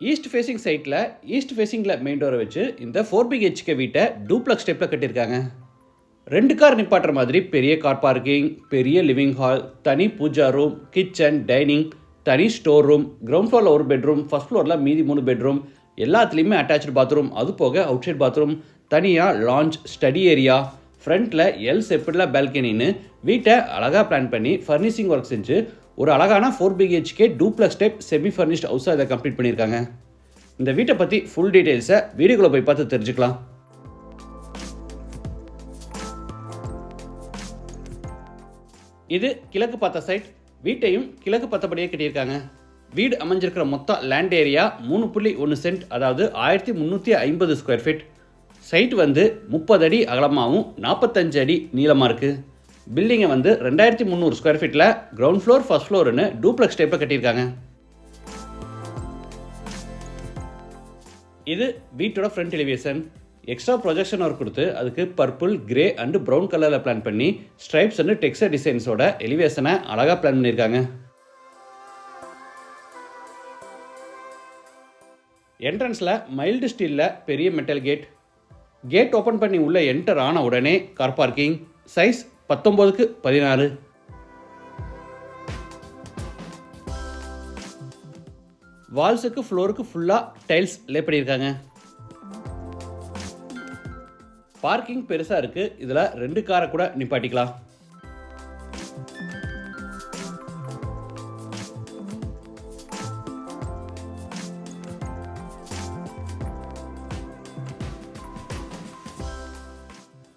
East facing சைட்டில் east ஃபேசிங்கில் main டோரை வச்சு இந்த 4 BHK வீட்டை டூப்ளக்ஸ் டைப்பில் கட்டியிருக்காங்க. 2 கார் நிப்பாட்டுற மாதிரி பெரிய கார் பார்க்கிங், பெரிய லிவிங் ஹால், தனி பூஜா ரூம், கிச்சன், டைனிங், தனி ஸ்டோர் ரூம், கிரவுண்ட் ஃப்ளோரில் ஒரு பெட்ரூம், ஃபர்ஸ்ட் ஃப்ளோரில் மீதி 3 பெட்ரூம், எல்லாத்துலேயுமே அட்டாச்சு பாத்ரூம், அது போக அவுட் சைட் பாத்ரூம், தனியாக லான்ச், ஸ்டடி ஏரியா, ஃப்ரண்ட்டில் எல் செப்படில் பால்கனின்னு வீட்டை அழகாக பிளான் பண்ணி ஃபர்னிஷிங் ஒர்க் செஞ்சு ஒரு அழகான 4 BHK duplex type semi furnished ஹவுஸாக இதை கம்ப்ளீட் பண்ணியிருக்காங்க. இந்த வீட்டை பற்றி ஃபுல் டீட்டெயில்ஸை வீடியோக்குள்ளே போய் பார்த்து தெரிஞ்சுக்கலாம். இது கிழக்கு பார்த்த சைட். வீட்டையும் கிழக்கு பார்த்தபடியே கட்டியிருக்காங்க. வீடு அமைஞ்சிருக்கிற மொத்த லேண்ட் ஏரியா 3.1 சென்ட், அதாவது 1350 ஸ்கொயர் ஃபீட். சைட் வந்து 30 அடி அகலமாகவும் 45 அடி நீளமாக இருக்குது. பில்டிங்கை வந்து 2300 ஸ்கொயர் ஃபீட்டில் கிரவுண்ட் ஃப்ளோர், ஃபர்ஸ்ட் ஃப்ளோர்னு டூப்ளக்ஸ் டைப்பில் கட்டியிருக்காங்க. இது வீட்டோட front elevation. Extra projection work கொடுத்து அதுக்கு பர்பிள், கிரே அண்ட் ப்ரௌன் கலரில் பிளான் பண்ணி ஸ்ட்ரைப்ஸ் அண்ட் டெக்ஸ்டர் டிசைன்ஸோட எலிவேஷனை அழகாக பிளான் பண்ணியிருக்காங்க. என்ட்ரன்ஸில் மைல்டு ஸ்டீலில் பெரிய மெட்டல் கேட். கேட் ஓப்பன் பண்ணி உள்ளே என்டர் ஆன உடனே கார் பார்க்கிங். Size 19x16. வால்ஸுக்கு ஃப்ளோருக்கு ஃபுல்லாக டைல்ஸ் லே பண்ணியிருக்காங்க. பார்க்கிங் பெருசாக இருக்குது. இதில் 2 காரை கூட நிப்பாட்டிக்கலாம்.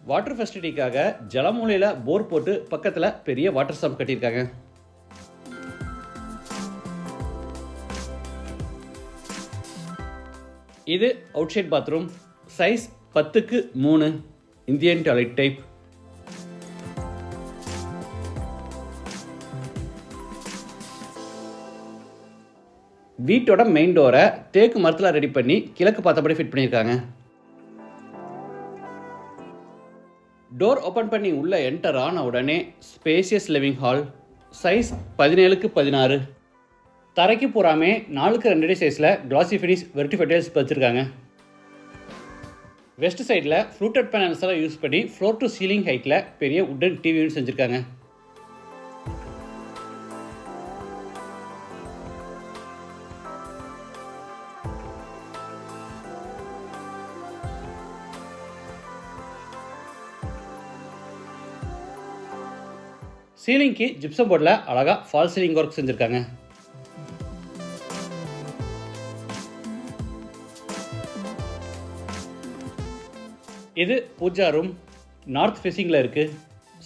வாட்டர் ஃபெசிலிட்டிக்காக ஜலமூலையில் போர் போட்டு பக்கத்தில் பெரிய வாட்டர் சம்ப் கட்டியிருக்காங்க. இது outside bathroom. Size 10x3, Indian toilet type. வீட்டோட மெயின் டோரை தேக்கு மரத்தில் ரெடி பண்ணி கிழக்கு பார்த்தபடி ஃபிட் பண்ணியிருக்காங்க. டோர் ஓப்பன் பண்ணி உள்ளே என்டர் ஆன உடனே spacious living hall. Size 17x16. தரைக்கு பூராமே 4x2 அடி சைஸில் கிளாசி ஃபினிஷ் வெர்டிஃபை டைல்ஸ் வச்சுருக்காங்க. வெஸ்ட் சைடில் ஃப்ளூட்டட் பேனல்ஸ் எல்லாம் யூஸ் பண்ணி ஃப்ளோர் டு சீலிங் ஹைட்டில் பெரிய உட்டன் டிவியும் செஞ்சுருக்காங்க. சீலிங்க்கு ஜிப்சம் போர்டில் அழகாக ஃபால் சீலிங் ஒர்க் செஞ்சுருக்காங்க. இது பூஜா ரூம். நார்த் ஃபேஸிங்கில் இருக்குது.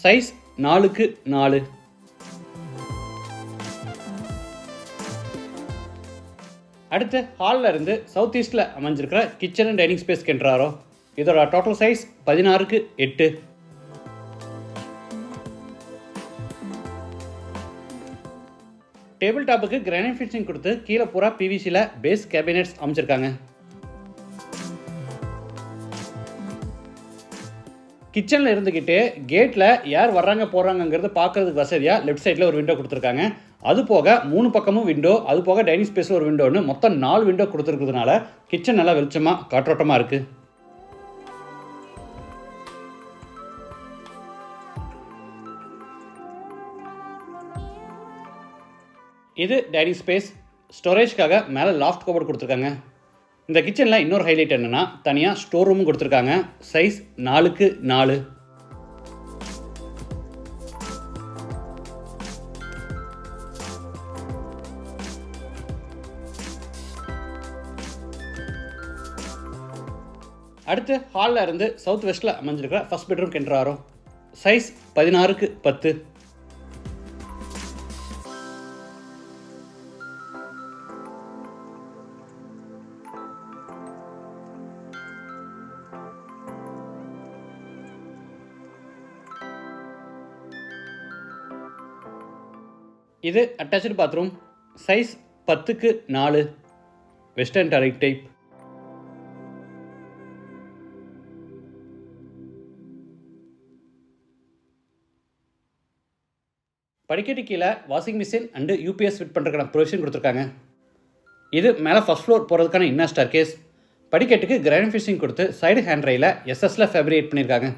Size 4x4. அடுத்து ஹாலில் இருந்து சவுத் ஈஸ்டில் அமைஞ்சிருக்கிற கிச்சன் அண்ட் டைனிங் ஸ்பேஸ் கென்றாரோ. இதோட டோட்டல் சைஸ் 16x8. டேபிள் டாப்புக்கு கிரானைட் ஃபினிஷிங் கொடுத்து கீழே பூரா பிவிசியில் பேஸ் கேபினெட்ஸ் அமைச்சிருக்காங்க. கிச்சனில் இருந்துக்கிட்டே கேட்டில் யார் வர்றாங்க போகிறாங்கங்கிறது பார்க்கறதுக்கு வசதியாக லெஃப்ட் சைடில் ஒரு விண்டோ கொடுத்துருக்காங்க. அது போக 3 பக்கமும் விண்டோ, அது போக டைனிங் ஸ்பேஸில் ஒரு விண்டோன்னு மொத்தம் 4 விண்டோ கொடுத்துருக்கிறதுனால கிச்சன் நல்லா வெளிச்சமாக காற்றோட்டமாக இருக்குது. இது டைனிங் ஸ்பேஸ். ஸ்டோரேஜ்க்காக மேலே லாஃப்ட் கபோர்ட் கொடுத்துருக்காங்க. இந்த கிச்சனில் இன்னொரு ஹைலைட் என்னென்னா தனியாக ஸ்டோர் ரூமும் கொடுத்துருக்காங்க. Size 4x4. அடுத்து ஹாலில் இருந்து சவுத் வெஸ்ட்டில் அமைஞ்சிருக்கிற ஃபர்ஸ்ட் பெட்ரூம் கென்றாரோ. Size 16x10. இது attached bathroom. Size 10x4, western toilet type. படிக்கட்டு கீழே washing machine and UPS fit பண்ணுறதுக்கான ப்ரொவிஷன் கொடுத்துருக்காங்க. இது மேலே ஃபர்ஸ்ட் ஃப்ளோர் போகிறதுக்கான இன்னர் ஸ்டேர்கேஸ். படிக்கட்டுக்கு கிரானைட் ஃபினிஷிங் கொடுத்து சைடு ஹேண்ட் ரெயில எஸ்எஸ்ல ஃபேப்ரிகேட் பண்ணியிருக்காங்க.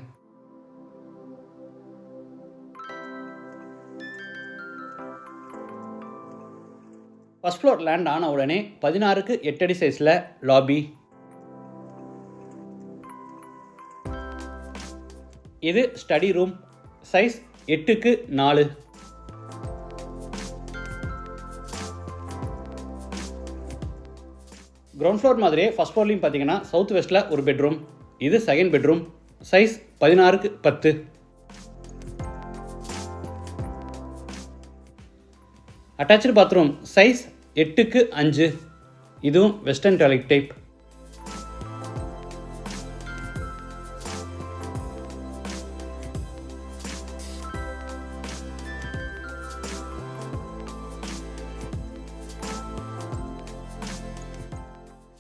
ஃபர்ஸ்ட் ஃப்ளோர் லேண்ட் ஆன உடனே 16க்கு 8 அடி சைஸில் லாபி. இது ஸ்டடி ரூம், சைஸ் 8க்கு 4. கிரவுண்ட் ஃப்ளோர் மாதிரியே ஃபர்ஸ்ட் ஃப்ளோர்லையும் பார்த்தீங்கன்னா சவுத் வெஸ்ட்டில் ஒரு பெட்ரூம். இது செகண்ட் பெட்ரூம், சைஸ் 16க்கு 10. அட்டாச்சு பாத்ரூம், சைஸ் 8க்கு 5. இதுவும் வெஸ்டர்ன் டாய்லெட் டைப்.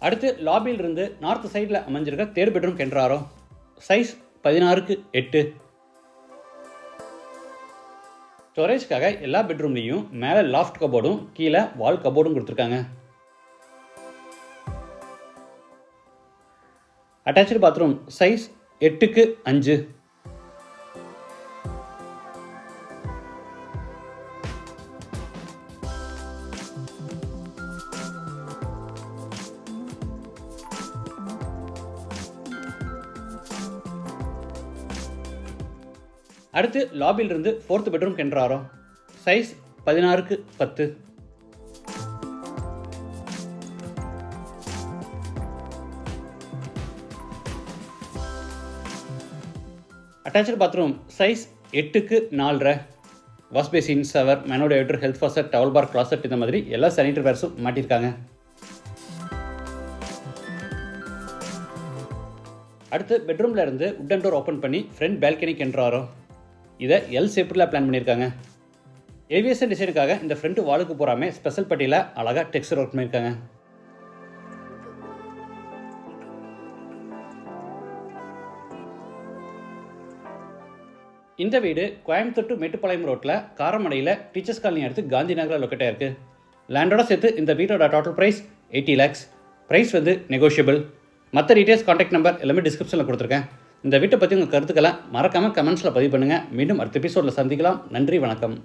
அடுத்து லாபியில் இருந்து நார்த் சைடில் அமைஞ்சிருக்க தேர்ட் பெட்ரூம் கென்றாரோ, சைஸ் 16க்கு 8. ஸ்டோரேஜ்க்காக எல்லா பெட்ரூம்லேயும் மேலே லாஃப்ட் கபோர்டும் கீழே வால் கபோர்டும் கொடுத்துருக்காங்க. அட்டாச்சு பாத்ரூம், சைஸ் 8க்கு 5. அடுத்து லாபியில் இருந்து ஃபோர்த் பெட்ரூம் கென்றாரோ, சைஸ் 16க்கு 10. அட்டாச்சு பாத்ரூம், சைஸ் 8க்கு 4.5. Wash basin, shower, mono diverter, health faucet, towel bar, closet இந்த மாதிரி எல்லா சானிட்டரி வேர்ஸும் மாட்டியிருக்காங்க. அடுத்து பெட்ரூமில் இருந்து உட்டன் டோர் ஓப்பன் பண்ணி ஃப்ரண்ட் பால்கனி கென்றாரோ. இதை எல் ஷேப்பில் பிளான் பண்ணியிருக்காங்க. ஏவியேஷன் டிசைனுக்காக இந்த ஃப்ரண்ட் வாலுக்கு போகாமல் ஸ்பெஷல் பட்டியில் அழகாக டெக்ஸ்சர் ஒர்க் பண்ணியிருக்காங்க. இந்த வீடு கோயம்புத்தூர் டு மேட்டுப்பாளையம் ரோட்டில் காரமடையில் டீச்சர்ஸ் காலனி அடுத்து காந்தி நகரில் லொக்கேட் ஆயிருக்கு. லேண்டோட சேர்த்து இந்த வீட்டோட total price 80 lakhs. Price negotiable. மற்ற டீட்டெயில்ஸ், கான்டாக்ட் நம்பர் எல்லாமே டிஸ்கிரிப்ஷனில் கொடுத்துருக்கேன். இந்த வீட்டை பற்றி உங்கள் கருத்துக்களை மறக்காமல் கமெண்ட்ஸில் பதிவு பண்ணுங்கள். மீண்டும் அடுத்த எபிசோடில் சந்திக்கலாம். நன்றி, வணக்கம்.